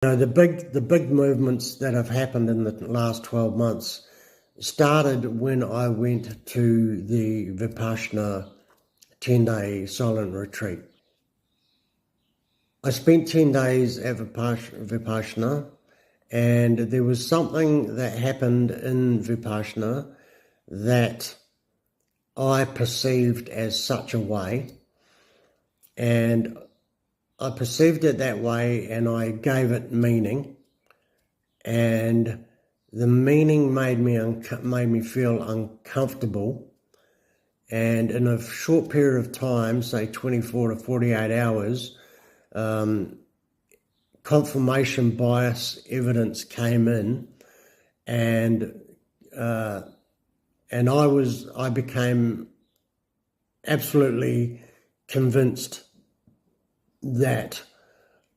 The big movements that have happened in the last 12 months started when I went to the Vipassana 10-day silent retreat. I spent 10 days at Vipassana, and there was something that happened in Vipassana that I perceived as such a way, and I perceived it that way, and I gave it meaning, and the meaning made me feel uncomfortable. And in a short period of time, say 24 to 48 hours, confirmation bias evidence came in, and I became absolutely convinced that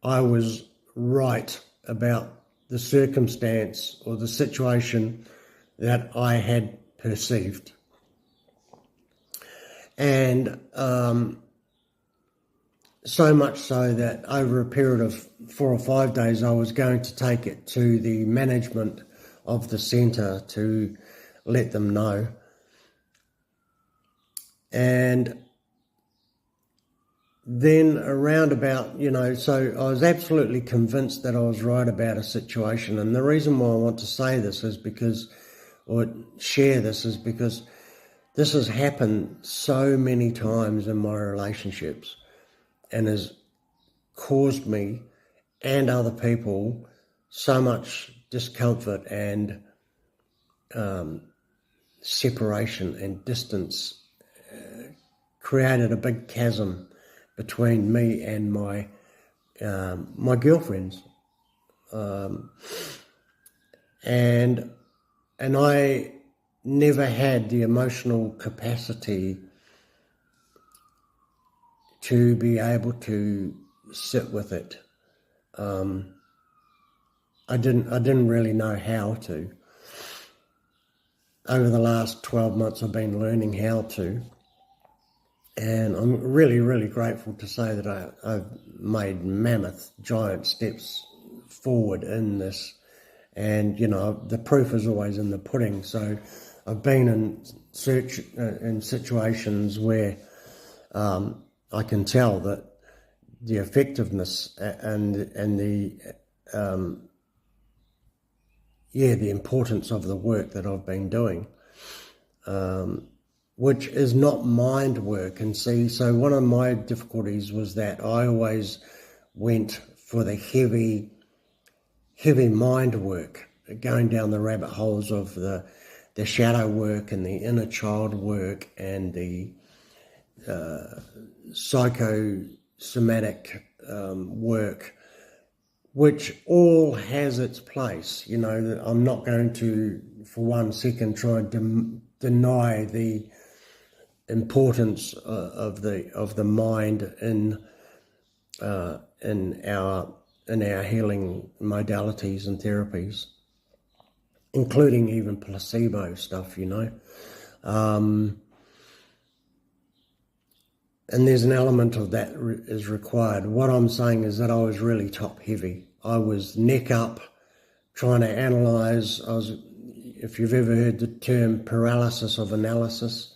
I was right about the circumstance or the situation that I had perceived. And so much so that over a period of 4 or 5 days, I was going to take it to the management of the centre to let them know. And then around about, so I was absolutely convinced that I was right about a situation. And the reason why I want to say this is because, or share this, is because this has happened so many times in my relationships and has caused me and other people so much discomfort and separation and distance, created a big chasm between me and my girlfriends, and I never had the emotional capacity to be able to sit with it. I didn't really know how to. Over the last 12 months, I've been learning how to. And I'm really, really grateful to say that I've made mammoth, giant steps forward in this. And, the proof is always in the pudding. So I've been in situations where I can tell that the effectiveness and the importance of the work that I've been doing, which is not mind work. And see, so one of my difficulties was that I always went for the heavy mind work, going down the rabbit holes of the shadow work and the inner child work and the psychosomatic work, which all has its place. I'm not going to, for 1 second, try and deny the importance of the mind in our healing modalities and therapies, including even placebo stuff, and there's an element of that is required. What I'm saying is that I was really top heavy. I was neck up, trying to analyze. If you've ever heard the term paralysis of analysis,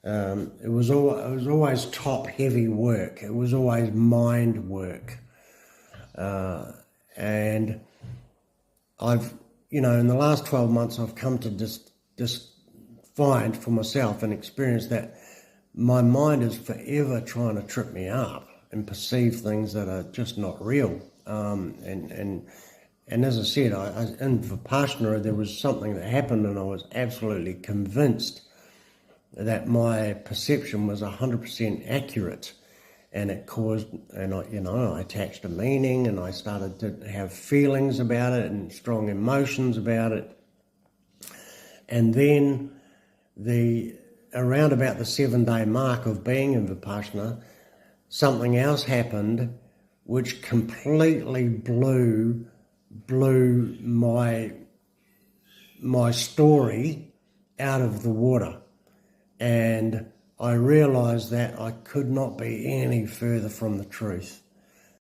it was always top heavy work. It was always mind work. And I've, in the last 12 months, I've come to just find for myself and experience that my mind is forever trying to trip me up and perceive things that are just not real. And as I said, in Vipassana, there was something that happened, and I was absolutely convinced that my perception was 100% accurate, and it caused, and I attached a meaning, and I started to have feelings about it and strong emotions about it. And then around about the 7-day mark of being in Vipassana, something else happened which completely blew my story out of the water. And I realized that I could not be any further from the truth.